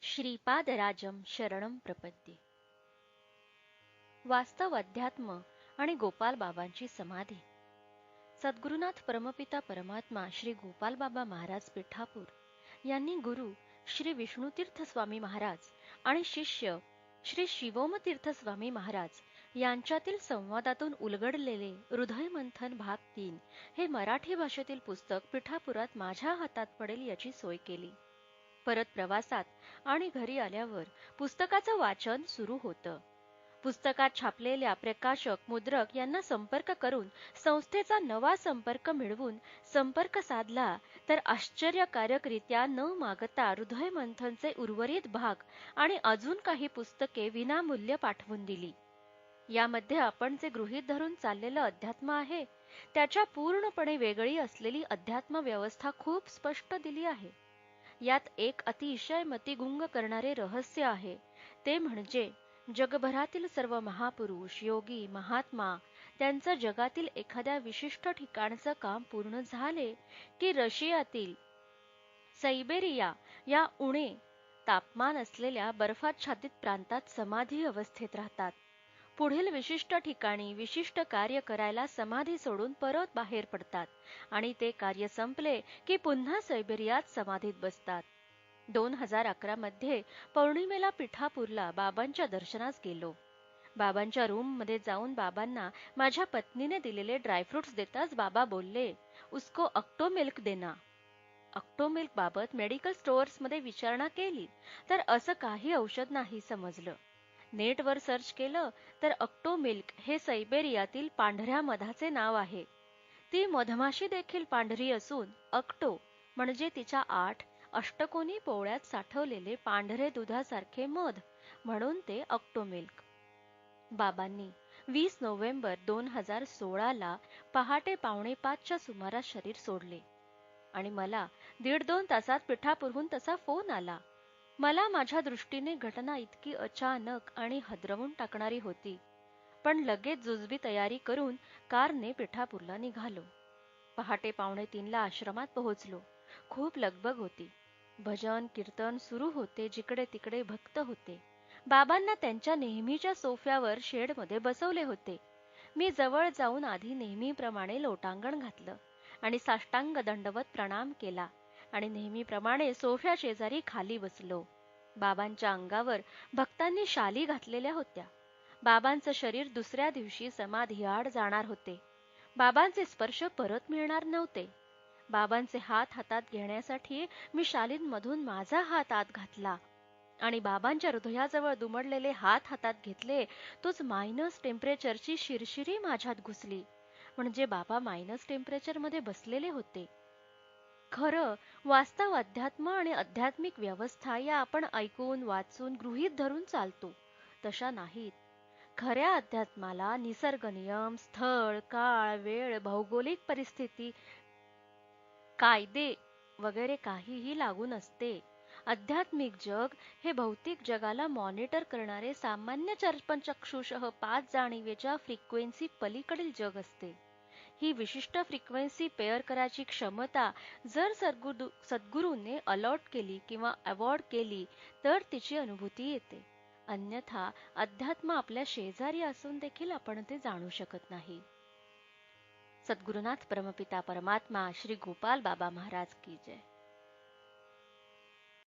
श्रीपादराजं शरणं प्रपद्ये. वास्तव अध्यात्म आणि गोपाल बाबांची समाधी. सद्गुरुनाथ परमपिता परमात्मा श्री गोपाल बाबा महाराज पिठापूर यांनी गुरु श्री विष्णुतीर्थ स्वामी महाराज आणि शिष्य श्री शिवोमतीर्थ स्वामी महाराज यांच्यातील संवादातून उलगडलेले हृदयमंथन भाग 3 हे मराठी भाषेतील पुस्तक पिठापुरात माझ्या हातात पडेल याची सोय केली. परत प्रवासात आणि घरी आल्यावर पुस्तकाचं वाचन सुरू होतं. पुस्तकात छापलेल्या प्रकाशक मुद्रक यांना संपर्क करून संस्थेचा नवा संपर्क मिळवून संपर्क साधला तर आश्चर्यकारकरित्या न मागता हृदयमंथनचे उर्वरित भाग आणि अजून काही पुस्तके विनामूल्य पाठवून दिली. यामध्ये आपण जे गृहीत धरून चाललेलं अध्यात्म आहे त्याच्या पूर्णपणे वेगळी असलेली अध्यात्म व्यवस्था खूप स्पष्ट दिली आहे. यात एक अतिशय मतिगुंग करणारे रहस्य आहे, ते म्हणजे जगभरातील सर्व महापुरुष, योगी, महात्मा त्यांचं जगातील एखाद्या विशिष्ट ठिकाणचं काम पूर्ण झाले की रशियातील सायबेरिया या उणे तापमान असलेल्या बर्फाच्छादित प्रांतात समाधी अवस्थेत राहतात. पुढील विशिष्ट ठिकाणी विशिष्ट कार्य करायला समाधी सोडून परत बाहेर पडतात आणि ते कार्य संपले की पुन्हा सायबेरियात समाधीत बसतात. 2011 मध्ये पौर्णिमेला पिठापूरला बाबांच्या दर्शनास गेलो. बाबांच्या रूम मध्ये जाऊन बाबांना माझ्या पत्नीने दिलेले ड्रायफ्रुट्स देताच बाबा बोलले, उसको अक्टो मिल्क देना. अक्टो मिल्क बाबत मेडिकल स्टोअर्स मध्ये विचारणा केली तर असं काही औषध नाही समजलं. नेटवर सर्च केलं तर अक्टो मिल्क हे सायबेरियातील पांढऱ्या मधाचे नाव आहे. ती मधमाशी देखील पांढरी असून अक्टो म्हणजे तिच्या 8 अष्टकोनी पोळ्यात साठवलेले पांढरे दुधासारखे मध, म्हणून ते अक्टो मिल्क. बाबांनी 20 नोव्हेंबर 2016 ला पहाटे 4:45च्या सुमारास शरीर सोडले आणि मला 1.5-2 तासात पिठापूरहून तसा फोन आला. मला माझ्या दृष्टीने घटना इतकी अचानक आणि हादरवून टाकणारी होती, पण लगेच जुजबी तयारी करून कारने पिठापूरला निघालो. पहाटे 2:45 ला आश्रमात पोहोचलो. खूप लगबग होती. भजन कीर्तन सुरू होते. जिकडे तिकडे भक्त होते. बाबांना त्यांच्या नेहमीच्या सोफ्यावर शेडमध्ये बसवले होते. मी जवळ जाऊन आधी नेहमीप्रमाणे लोटांगण घातलं आणि साष्टांग दंडवत प्रणाम केला आणि नेहमीप्रमाणे सोफ्या शेजारी खाली बसलो. बाबांच्या अंगावर भक्तांनी शाली घातलेल्या होत्या. बाबांचं शरीर दुसऱ्या दिवशी समाधीआड जाणार होते. बाबांचे स्पर्श परत मिळणार नव्हते. बाबांचे हात हातात घेण्यासाठी मी शालींमधून माझा हात आत घातला आणि बाबांच्या हृदयाजवळ दुमडलेले हात हातात घेतले. तोच मायनस टेम्परेचरची शिरशिरी माझ्यात घुसली. म्हणजे बाबा मायनस टेम्परेचरमध्ये बसलेले होते. खरं वास्तव अध्यात्म आणि आध्यात्मिक व्यवस्था या आपण ऐकून वाचून गृहीत धरून चालतो तशा नाहीत. खऱ्या अध्यात्माला निसर्ग नियम, स्थळ, काळ, वेळ, भौगोलिक परिस्थिती, कायदे वगैरे काहीही लागू नसते. आध्यात्मिक जग हे भौतिक जगाला मॉनिटर करणारे सामान्य चर्पणचक्षुषः 5 जाणीवेच्या फ्रिक्वेन्सी पलीकडील जग असते. ही विशिष्ट फ्रिक्वेन्सी पेअर करायची क्षमता जर सद्गुरूने अलॉट केली किंवा अवॉर्ड केली तर तिची अनुभूती येते. अन्यथा अध्यात्म आपल्या शेजारी असून देखील आपण ते जाणू शकत नाही. सद्गुरुनाथ परमपिता परमात्मा श्री गोपाल बाबा महाराज की जय.